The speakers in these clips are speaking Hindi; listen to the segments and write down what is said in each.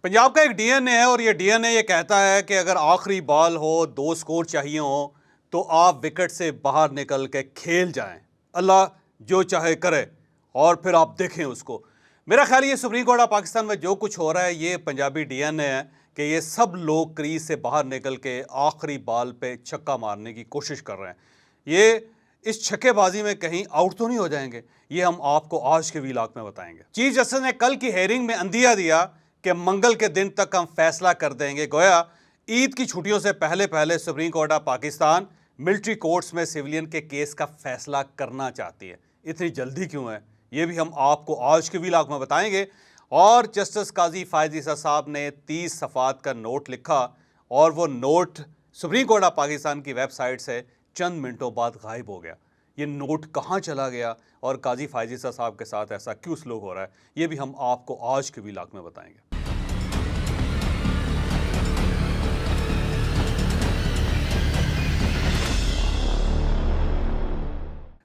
पंजाब का एक डीएनए है और ये डीएनए ये कहता है कि अगर आखिरी बॉल हो, 2 स्कोर चाहिए हो, तो आप विकेट से बाहर निकल के खेल जाएं। अल्लाह जो चाहे करे और फिर आप देखें उसको। मेरा ख्याल ये सुप्रीम कोर्ट ऑफ पाकिस्तान में जो कुछ हो रहा है ये पंजाबी डीएनए है कि ये सब लोग क्रीज से बाहर निकल के आखिरी बॉल पे छक्का मारने की कोशिश कर रहे हैं। ये इस छक्केबाजी में कहीं आउट तो नहीं हो जाएंगे, ये हम आपको आज के वीलॉग में बताएंगे। चीफ जस्टिस ने कल की हेयरिंग में अंदिया दिया कि मंगल के दिन तक हम फैसला कर देंगे। गोया ईद की छुट्टियों से पहले पहले supreme court of Pakistan military courts में सिविलियन के केस का फैसला करना चाहती है। इतनी जल्दी क्यों है, ये भी हम आपको आज के वीलॉग में बताएंगे। और जस्टिस काजी फायद ईसा साहब ने 30 सफ़ात का नोट लिखा और वो note supreme court of Pakistan की वेबसाइट से चंद मिनटों बाद गायब हो गया। ये नोट कहाँ चला गया और काजी फायद ईसा साहब के साथ ऐसा क्यों स्लोग हो रहा है, ये भी हम आपको आज के वीलॉग में बताएंगे।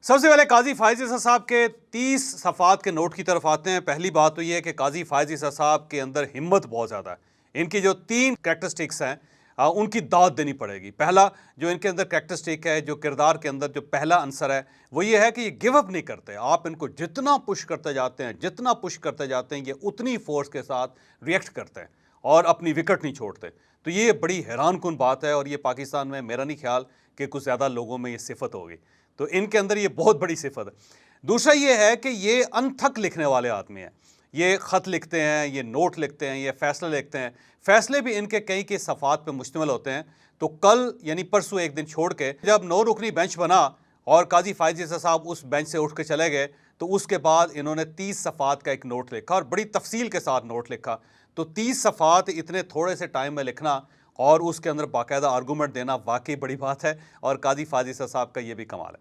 सबसे पहले काजी फायद ईसा साहब के 30 सफ़ात के नोट की तरफ आते हैं। पहली बात तो ये है कि काजी फायद ईसा साहब के अंदर हिम्मत बहुत ज़्यादा है। इनकी जो 3 कैरेक्टरिस्टिक्स हैं उनकी दाद देनी पड़ेगी। पहला जो इनके अंदर कैरेक्टरिस्टिक है, जो किरदार के अंदर जो पहला आंसर है, वो ये है कि ये गिव अप नहीं करते। आप इनको जितना पुश करते जाते हैं, जितना पुश करते जाते हैं, ये उतनी फोर्स के साथ रिएक्ट करते हैं और अपनी विकेट नहीं छोड़ते। तो ये बड़ी हैरानकुन बात है और ये पाकिस्तान में मेरा नहीं ख्याल कि कुछ ज़्यादा लोगों में ये सिफत होगी। तो इनके अंदर ये बहुत बड़ी सिफत है। दूसरा ये है कि ये अनथक लिखने वाले आदमी हैं। ये ख़त लिखते हैं, ये नोट लिखते हैं, ये फैसले लिखते हैं। फैसले भी इनके कई के सफ़ात पे मुश्तमिल होते हैं। तो कल यानी परसों एक दिन छोड़ के जब 9 रुकनी बेंच बना और काजी फायद ईसा साहब उस बेंच से उठ के चले गए, तो उसके बाद इन्होंने 30 सफ़ात का एक नोट लिखा और बड़ी तफसील के साथ नोट लिखा। तो 30 सफ़ात इतने थोड़े से टाइम में लिखना और उसके अंदर बाकायदा आर्गूमेंट देना वाकई बड़ी बात है और काजी फायद ईसा साहब का ये भी कमाल है।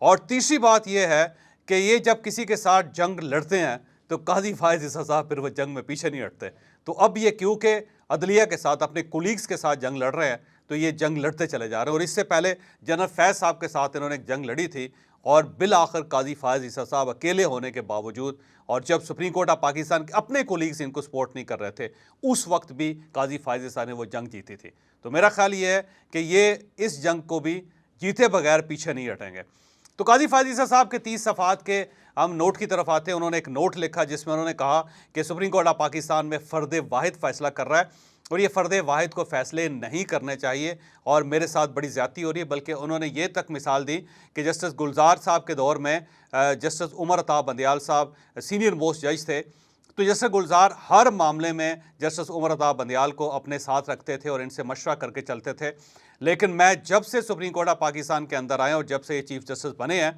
और तीसरी बात यह है कि ये जब किसी के साथ जंग लड़ते हैं तो काजी फायद ईसा साहब फिर वो जंग में पीछे नहीं हटते। तो अब ये क्योंकि अदलिया के साथ अपने कोलीग्स के साथ जंग लड़ रहे हैं, तो ये जंग लड़ते चले जा रहे हैं। और इससे पहले जनरल फैज़ साहब के साथ इन्होंने एक जंग लड़ी थी और बिल आखिर काजी फायद ईसा साहब अकेले होने के बावजूद, और जब सुप्रीम कोर्ट ऑफ पाकिस्तान के अपने कोलीग्स इनको सपोर्ट नहीं कर रहे थे, उस वक्त भी काजी फायद ईसा ने वो जंग जीती थी। तो मेरा ख्याल ये है कि ये इस जंग को भी जीते बगैर पीछे नहीं हटेंगे। तो काजी फायद ईसा साहब के 30 सफ़ात के हम नोट की तरफ आते हैं। उन्होंने एक नोट लिखा जिसमें उन्होंने कहा कि सुप्रीम कोर्ट ऑफ पाकिस्तान में फ़र्द वाहिद फ़ैसला कर रहा है और ये फ़र्द वाहिद को फ़ैसले नहीं करने चाहिए और मेरे साथ बड़ी ज़्यादती हो रही है। बल्कि उन्होंने ये तक मिसाल दी कि जस्टिस गुलजार साहब के दौर में जस्टिस उमर अता बंदियाल साहब सीनियर मोस्ट जज थे। तो जस्टिस गुलजार हर मामले में जस्टिस उमर अता बंदियाल को अपने साथ रखते थे और इनसे मशवरा करके चलते थे। लेकिन मैं जब से सुप्रीम कोर्ट ऑफ पाकिस्तान के अंदर आया और जब से ये चीफ जस्टिस बने हैं,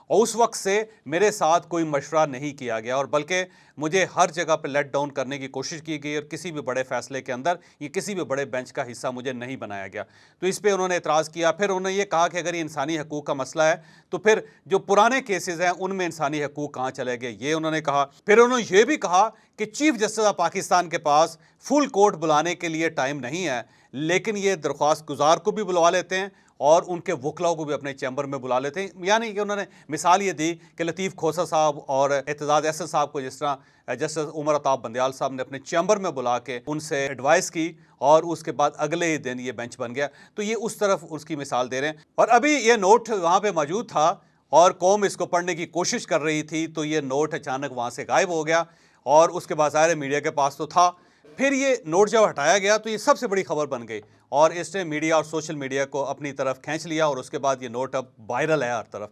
और उस वक्त से मेरे साथ कोई मशवरा नहीं किया गया और बल्कि मुझे हर जगह पर लेट डाउन करने की कोशिश की गई और किसी भी बड़े फैसले के अंदर ये किसी भी बड़े बेंच का हिस्सा मुझे नहीं बनाया गया। तो इस पर उन्होंने एतराज़ किया। फिर उन्होंने ये कहा कि अगर ये इंसानी हकूक़ का मसला है तो फिर जो पुराने केसेस हैं उनमें इंसानी हकूक़ कहाँ चले गए, ये उन्होंने कहा। फिर उन्होंने ये भी कहा कि चीफ जस्टिस ऑफ पाकिस्तान के पास फुल कोर्ट बुलाने के लिए टाइम नहीं है, लेकिन ये दरख्वास्त गुजार को भी बुलवा लेते हैं और उनके वकलाओं को भी अपने चैम्बर में बुला लेते हैं। यानी कि उन्होंने मिसाल ये दी कि लतीफ़ खोसा साहब और एतजाज़ अहसन साहब को जिस तरह जस्टिस उमर अताब बंदियाल साहब ने अपने चैम्बर में बुला के उनसे एडवाइस की और उसके बाद अगले ही दिन ये बेंच बन गया। तो ये उस तरफ उसकी मिसाल दे रहे हैं। और अभी ये नोट वहाँ पर मौजूद था और कौम इसको पढ़ने की कोशिश कर रही थी, तो ये नोट अचानक वहाँ से गायब हो गया और उसके बाद ज़ाहिर मीडिया के पास तो था। फिर ये नोट जब हटाया गया तो ये सबसे बड़ी खबर बन गई और इसने मीडिया और सोशल मीडिया को अपनी तरफ खींच लिया और उसके बाद ये नोट अब वायरल है हर तरफ।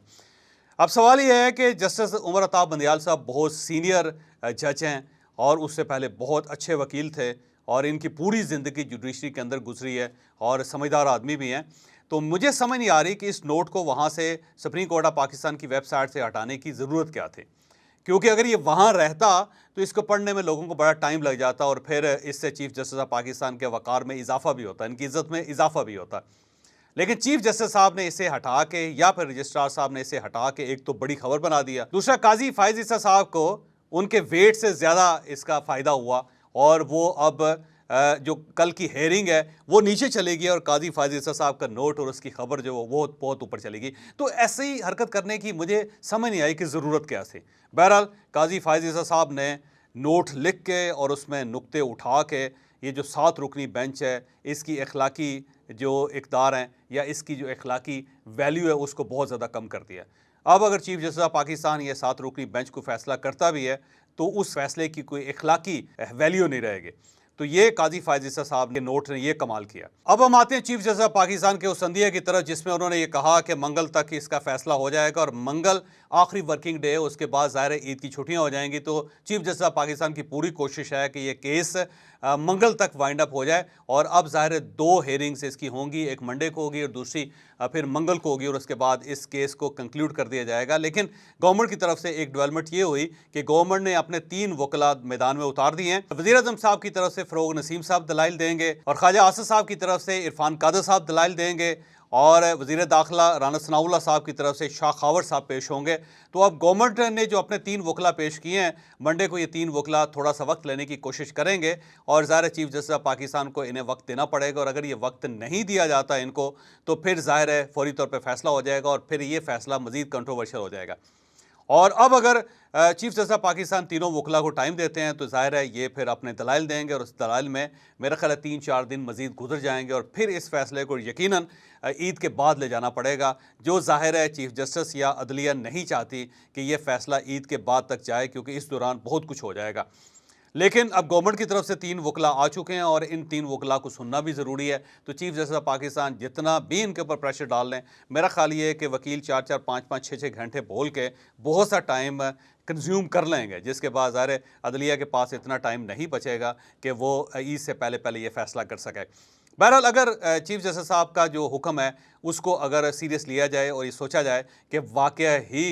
अब सवाल ये है कि जस्टिस उमर अताब बंदियाल साहब बहुत सीनियर जज हैं और उससे पहले बहुत अच्छे वकील थे और इनकी पूरी ज़िंदगी जुडिशरी के अंदर गुजरी है और समझदार आदमी भी हैं। तो मुझे समझ नहीं आ रही कि इस नोट को वहाँ से सुप्रीम कोर्ट ऑफ पाकिस्तान की वेबसाइट से हटाने की ज़रूरत क्या थी, क्योंकि अगर ये वहाँ रहता तो इसको पढ़ने में लोगों को बड़ा टाइम लग जाता और फिर इससे चीफ जस्टिस ऑफ पाकिस्तान के वक़ार में इजाफा भी होता, इनकी इज़्ज़त में इजाफा भी होता। लेकिन चीफ जस्टिस साहब ने इसे हटा के या फिर रजिस्ट्रार साहब ने इसे हटा के एक तो बड़ी खबर बना दिया, दूसरा काजी फायद ईसा साहब को उनके वेट से ज़्यादा इसका फ़ायदा हुआ और वो अब जो कल की हेयरिंग है वो नीचे चलेगी और काजी फायद ईसा साहब का नोट और उसकी खबर जो वो बहुत ऊपर चलेगी। तो ऐसे ही हरकत करने की मुझे समझ नहीं आई कि ज़रूरत क्या थी। बहरहाल काजी फायद ईसा साहब ने नोट लिख के और उसमें नुक्ते उठा के ये जो 7 रुकनी बेंच है इसकी अखलाकी जो इक़दार हैं या इसकी जो अखलाकी वैल्यू है उसको बहुत ज़्यादा कम कर दिया। अब अगर चीफ जस्टिस ऑफ पाकिस्तान ये 7 रुकनी बेंच को फैसला करता भी है तो उस फैसले की कोई अखलाकी वैल्यू नहीं रहेगी। तो ये काजी फायज ईसा साहब के नोट ने ये कमाल किया। अब हम आते हैं चीफ जस्टिस ऑफ पाकिस्तान के उस संदिया की तरफ जिसमें उन्होंने ये कहा कि मंगल तक इसका फैसला हो जाएगा और मंगल आखिरी वर्किंग डे है, उसके बाद ज़ाहिर ईद की छुट्टियां हो जाएंगी। तो चीफ जस्टिस ऑफ पाकिस्तान की पूरी कोशिश है कि ये केस मंगल तक वाइंड अप हो जाए और अब ज़ाहिर 2 हेयरिंग्स इसकी होंगी, एक मंडे को होगी और दूसरी फिर मंगल को होगी और उसके बाद इस केस को कंक्लूड कर दिया जाएगा। लेकिन गवर्नमेंट की तरफ से एक डेवलपमेंट ये हुई कि गवर्नमेंट ने अपने 3 वकला मैदान में उतार दिए हैं। वज़ीर आज़म साहब की तरफ से फ़रोग नसीम साहब दलाइल देंगे और ख्वाजा आसिफ साहब की तरफ से इरफान कादर साहब दलाइल देंगे और वज़ीर दाखिला राना सनाउल्लाह साहब की तरफ से शाह खावर साहब पेश होंगे। तो अब गवर्नमेंट ने जो अपने 3 वकला पेश किए हैं, मंडे को ये 3 वकला थोड़ा सा वक्त लेने की कोशिश करेंगे और ज़ाहिर चीफ जस्टिस ऑफ पाकिस्तान को इन्हें वक्त देना पड़ेगा और अगर ये वक्त नहीं दिया जाता इनको तो फिर ज़ाहिर है फौरी तौर पर फैसला हो जाएगा और फिर ये फैसला मज़ीद कंट्रोवर्शियल हो जाएगा। और अब अगर चीफ जस्टिस ऑफ पाकिस्तान तीनों वकला को टाइम देते हैं तो जाहिर है ये फिर अपने दलाइल देंगे और उस दलाइल में मेरा ख्याल है 3-4 दिन मज़ीद गुजर जाएंगे और फिर इस फैसले को यकीनन ईद के बाद ले जाना पड़ेगा, जो जाहिर है चीफ जस्टिस या अदलिया नहीं चाहती कि ये फैसला ईद के बाद तक जाए क्योंकि इस दौरान बहुत कुछ हो जाएगा। लेकिन अब गवर्नमेंट की तरफ से 3 वकला आ चुके हैं और इन 3 वकला को सुनना भी ज़रूरी है। तो चीफ जस्टिस ऑफ पाकिस्तान जितना भी इनके ऊपर प्रेशर डाल लें, मेरा ख्याल ये है कि वकील 4-4, 5-5, 6-6 घंटे बोल के बहुत सा टाइम कंज्यूम कर लेंगे, जिसके बाद ज़ाहिर अदलिया के पास इतना टाइम नहीं बचेगा कि वो ईद से पहले पहले ये फैसला कर सके। बहरहाल अगर चीफ जस्टिस साहब का जो हुक्म है उसको अगर सीरियस लिया जाए और ये सोचा जाए कि वाकई ही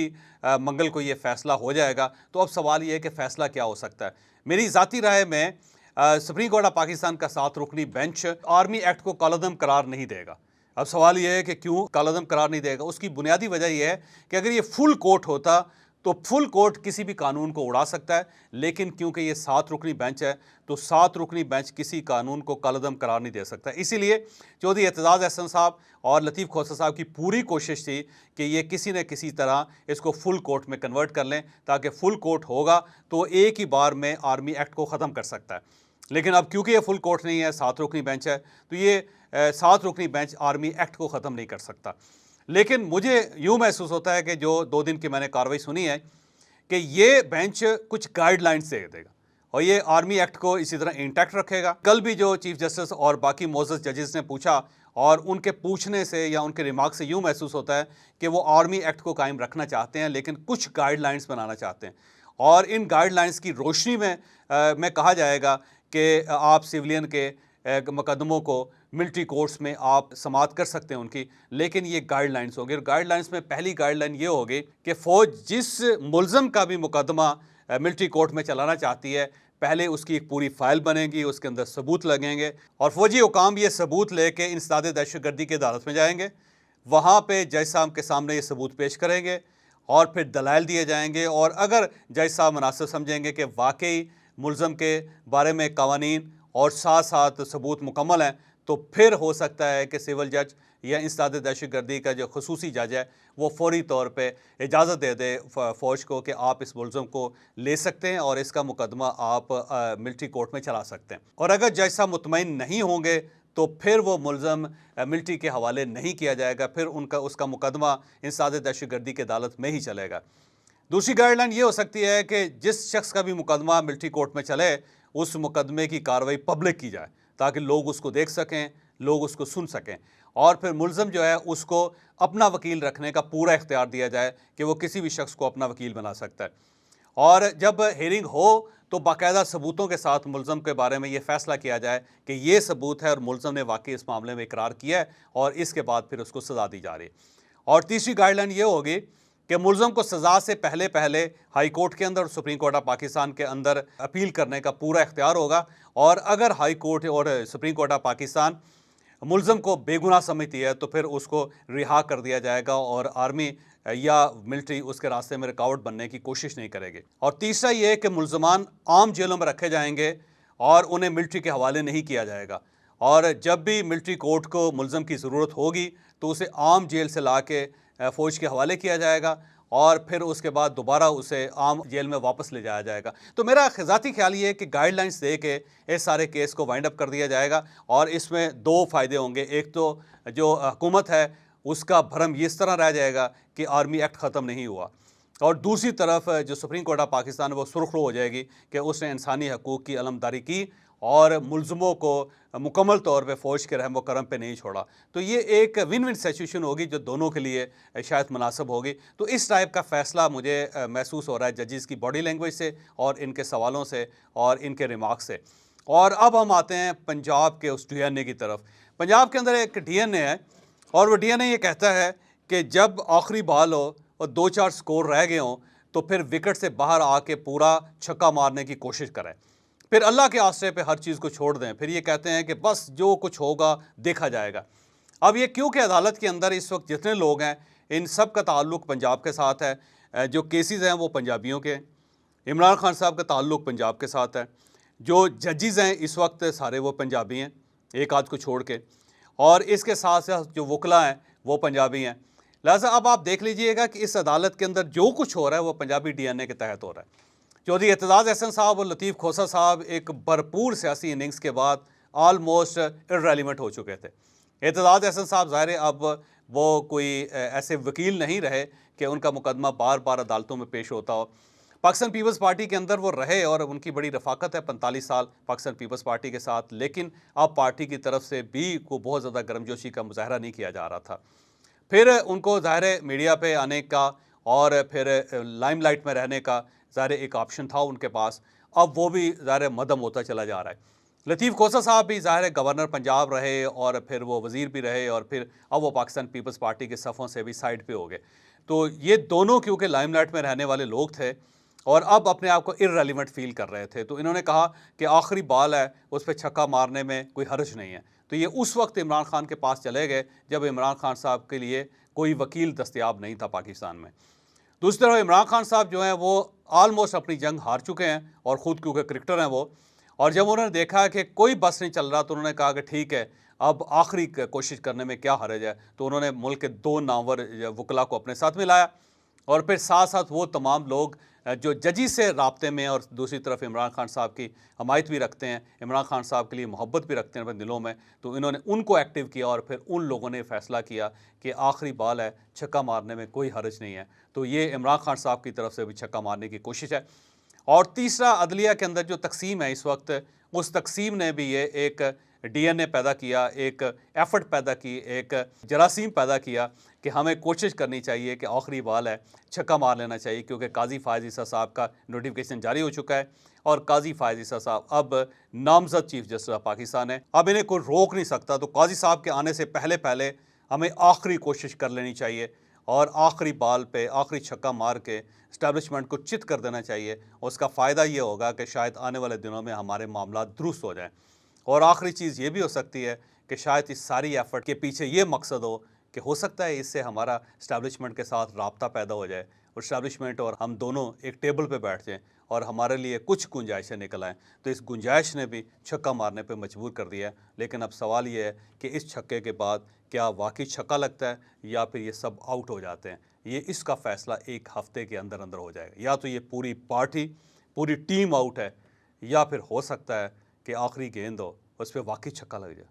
मंगल को ये फ़ैसला हो जाएगा तो अब सवाल ये है कि फ़ैसला क्या हो सकता है। मेरी ज़ाती राय में सुप्रीम कोर्ट ऑफ पाकिस्तान का 7 रुकनी बेंच आर्मी एक्ट को कालादम करार नहीं देगा। अब सवाल ये है कि क्यों कालादम करार नहीं देगा। उसकी बुनियादी वजह यह है कि अगर ये फुल कोर्ट होता तो फुल कोर्ट किसी भी कानून को उड़ा सकता है, लेकिन क्योंकि ये 7 रुकनी बेंच है तो 7 रुकनी बेंच किसी कानून को कालादम करार नहीं दे सकता। इसीलिए चौधरी एतजाज़ अहसन साहब और लतीफ़ खोसा साहब की पूरी कोशिश थी कि ये किसी न किसी तरह इसको फुल कोर्ट में कन्वर्ट कर लें ताकि फुल कोर्ट होगा तो एक ही बार में आर्मी एक्ट को ख़त्म कर सकता है। लेकिन अब क्योंकि ये फुल कोर्ट नहीं है, 7 रुकनी बेंच है, तो ये 7 रुकनी बेंच आर्मी एक्ट को ख़त्म नहीं कर सकता। लेकिन मुझे यूँ महसूस होता है कि जो 2 दिन की मैंने कार्रवाई सुनी है कि ये बेंच कुछ गाइडलाइंस दे देगा और ये आर्मी एक्ट को इसी तरह इंटैक्ट रखेगा। कल भी जो चीफ जस्टिस और बाकी मोअज़्ज़ज़ जजेस ने पूछा और उनके पूछने से या उनके रिमार्क से यूँ महसूस होता है कि वो आर्मी एक्ट को कायम रखना चाहते हैं लेकिन कुछ गाइडलाइंस बनाना चाहते हैं और इन गाइडलाइंस की रोशनी में कहा जाएगा कि आप सिविलियन के मुकदमों को मिलिट्री कोर्ट्स में आप समाअत कर सकते हैं उनकी, लेकिन ये गाइडलाइंस होगी और गाइडलाइंस में पहली गाइडलाइन ये होगी कि फ़ौज जिस मुल्ज़म का भी मुकदमा मिलिट्री कोर्ट में चलाना चाहती है पहले उसकी एक पूरी फ़ाइल बनेगी, उसके अंदर सबूत लगेंगे और फ़ौजी हुकाम ये सबूत लेके इंसदाद दहशतगर्दी की अदालत में जाएंगे, वहाँ पे जज साहब के सामने ये सबूत पेश करेंगे और फिर दलाइल दिए जाएंगे और अगर जज साहब मुनासिब समझेंगे कि वाकई मुल्ज़म के बारे में कवानीन और साथ साथ सबूत मुकम्मल हैं तो फिर हो सकता है कि सिविल जज या इंसदाद दहशतगर्दी का जो खुसूसी जज है वो फौरी तौर पे इजाज़त दे दे फ़ौज को कि आप इस मुल्ज़म को ले सकते हैं और इसका मुकदमा आप मिलिट्री कोर्ट में चला सकते हैं। और अगर जज साहब मुतमईन नहीं होंगे तो फिर वो मुल्ज़म मिलिट्री के हवाले नहीं किया जाएगा, फिर उसका मुकदमा इंसदाद दहशतगर्दी की अदालत में ही चलेगा। दूसरी गाइडलाइन ये हो सकती है कि जिस शख्स का भी मुकदमा मिलिट्री कोर्ट में चले उस मुकदमे की कार्रवाई पब्लिक की जाए ताकि लोग उसको देख सकें, लोग उसको सुन सकें और फिर मुल्ज़म जो है उसको अपना वकील रखने का पूरा इख्तियार दिया जाए कि वो किसी भी शख्स को अपना वकील बना सकता है। और जब हेयरिंग हो तो बाकायदा सबूतों के साथ मुल्ज़म के बारे में ये फ़ैसला किया जाए कि ये सबूत है और मुल्ज़म ने वाकई इस मामले में इकरार किया है और इसके बाद फिर उसको सज़ा दी जा रही है। और तीसरी गाइडलाइन ये होगी कि मुल्ज़म को सज़ा से पहले पहले हाई कोर्ट के अंदर और सुप्रीम कोर्ट ऑफ पाकिस्तान के अंदर अपील करने का पूरा इख्तियार होगा और अगर हाई कोर्ट और सुप्रीम कोर्ट ऑफ पाकिस्तान मुल्ज़म को बेगुनाह समझती है तो फिर उसको रिहा कर दिया जाएगा और आर्मी या मिलिट्री उसके रास्ते में रुकावट बनने की कोशिश नहीं करेगी। और तीसरा ये है कि मुल्ज़मान आम जेलों में रखे जाएंगे और उन्हें मिलिट्री के हवाले नहीं किया जाएगा और जब भी मिलिट्री कोर्ट को मुल्ज़म की ज़रूरत होगी तो उसे आम जेल से ला के फ़ौज के हवाले किया जाएगा और फिर उसके बाद दोबारा उसे आम जेल में वापस ले जाया जाएगा। तो मेरा ज़ाती ख्याल ये है कि गाइडलाइंस दे के इस सारे केस को वाइंड अप कर दिया जाएगा और इसमें दो फ़ायदे होंगे। एक तो जो हुकूमत है उसका भरम इस तरह रह जाएगा कि आर्मी एक्ट ख़त्म नहीं हुआ, और दूसरी तरफ जो सुप्रीम कोर्ट ऑफ पाकिस्तान है वो सुरखरू हो जाएगी कि उसने इंसानी हकूक़ की अलमदारी की और मुलज़मों को मुकम्मल तौर पे फ़ौज के रहम व करम पे नहीं छोड़ा। तो ये एक विन विन सिचुएशन होगी जो दोनों के लिए शायद मुनासिब होगी। तो इस टाइप का फ़ैसला मुझे महसूस हो रहा है जजेस की बॉडी लैंग्वेज से और इनके सवालों से और इनके रिमार्क से। और अब हम आते हैं पंजाब के उस DNA की तरफ। पंजाब के अंदर एक DNA है और वो DNA ये कहता है कि जब आखिरी बॉल हो और 2-4 स्कोर रह गए हों तो फिर विकेट से बाहर आके पूरा छक्का मारने की कोशिश करें, फिर अल्लाह के आसरे पे हर चीज़ को छोड़ दें। फिर ये कहते हैं कि बस जो कुछ होगा देखा जाएगा। अब ये क्योंकि अदालत के अंदर इस वक्त जितने लोग हैं इन सब का ताल्लुक़ पंजाब के साथ है। जो केसेस हैं वो पंजाबियों के, इमरान खान साहब का ताल्लुक़ पंजाब के साथ है, जो जजेस हैं इस वक्त सारे वो पंजाबी हैं एक आध को छोड़ के, और इसके साथ साथ जो वकला हैं वो पंजाबी हैं। लिहाजा अब आप देख लीजिएगा कि इस अदालत के अंदर जो कुछ हो रहा है वो पंजाबी DNA के तहत हो रहा है। चौधरी एतजाज़ अहसन साहब और लतीफ़ खोसा साहब एक भरपूर सियासी इनिंग्स के बाद आलमोस्ट इर्रेलेवेंट हो चुके थे। एतजाज़ अहसन साहब ज़ाहिर अब वो कोई ऐसे वकील नहीं रहे कि उनका मुकदमा बार बार अदालतों में पेश होता हो। पाकिस्तान पीपल्स पार्टी के अंदर वो रहे और उनकी बड़ी रफ़ाकत है 45 साल पाकिस्तान पीपल्स पार्टी के साथ, लेकिन अब पार्टी की तरफ से भी को बहुत ज़्यादा गर्मजोशी का मुजाहरा नहीं किया जा रहा था। फिर उनको ज़ाहिर मीडिया पे आने का और फिर लाइमलाइट में रहने का ज़ाहिर एक ऑप्शन था उनके पास, अब वो भी ज़ाहिर मदम होता चला जा रहा है। लतीफ़ खोसा साहब भी ज़ाहिर गवर्नर पंजाब रहे और फिर वो वज़ीर भी रहे और फिर अब वो पाकिस्तान पीपल्स पार्टी के सफ़ों से भी साइड पे हो गए। तो ये दोनों क्योंकि लाइमलाइट में रहने वाले लोग थे और अब अपने आप को इर्रेलेवेंट फील कर रहे थे, तो इन्होंने कहा कि आखिरी बॉल है उस पर छक्का मारने में कोई हर्ज नहीं है। तो ये उस वक्त इमरान खान के पास चले गए जब इमरान खान साहब के लिए कोई वकील दस्तयाब नहीं था पाकिस्तान में। दूसरी तरफ इमरान खान साहब जो हैं वो आलमोस्ट अपनी जंग हार चुके हैं और ख़ुद क्योंकि क्रिकेटर हैं वो, और जब उन्होंने देखा कि कोई बस नहीं चल रहा तो उन्होंने कहा कि ठीक है अब आखिरी कोशिश करने में क्या हर्ज है। तो उन्होंने मुल्क के 2 नामवर वकला को अपने साथ मिलाया और फिर साथ साथ वो तमाम लोग जो जजेस से राब्ते में और दूसरी तरफ इमरान खान साहब की हमायत भी रखते हैं, इमरान खान साहब के लिए मोहब्बत भी रखते हैं अपने दिलों में, तो इन्होंने उनको एक्टिव किया और फिर उन लोगों ने फ़ैसला किया कि आखिरी बॉल है, छक्का मारने में कोई हर्ज नहीं है। तो ये इमरान खान साहब की तरफ से भी छक्का मारने की कोशिश है। और तीसरा, अदलिया के अंदर जो तकसीम है इस वक्त, उस तकसीम ने भी ये एक DNA पैदा किया, एक एफ़र्ट पैदा की, एक जरासीम पैदा किया कि हमें कोशिश करनी चाहिए कि आखिरी बॉल है, छक्का मार लेना चाहिए, क्योंकि काजी फ़ायज़ ईसा साहब का नोटिफिकेशन जारी हो चुका है और काजी फ़ायज़ ईसा साहब अब नामज़द चीफ जस्टिस ऑफ पाकिस्तान है। अब इन्हें कोई रोक नहीं सकता। तो काजी साहब के आने से पहले पहले हमें आखिरी कोशिश कर लेनी चाहिए और आखिरी बॉल पे आखिरी छक्का मार के इस्टेब्लिशमेंट को चित कर देना चाहिए। उसका फ़ायदा ये होगा कि शायद आने वाले दिनों में हमारे मामला दुरुस्त हो जाएँ। और आखिरी चीज़ ये भी हो सकती है कि शायद इस सारी एफ़र्ट के पीछे ये मकसद हो कि हो सकता है इससे हमारा इस्टेब्लिशमेंट के साथ राब्ता पैदा हो जाए और इस्टेब्लिशमेंट और हम दोनों एक टेबल पे बैठ जाएँ और हमारे लिए कुछ गुंजाइशें निकल आएँ। तो इस गुंजाइश ने भी छक्का मारने पे मजबूर कर दिया है। लेकिन अब सवाल ये है कि इस छक्के के बाद क्या वाकई छक्का लगता है या फिर ये सब आउट हो जाते हैं। ये इसका फ़ैसला 1 हफ़्ते के अंदर अंदर हो जाएगा। या तो ये पूरी पार्टी, पूरी टीम आउट है, या फिर हो सकता है कि आखिरी गेंद हो उस पर वाकई छक्का लग जाए।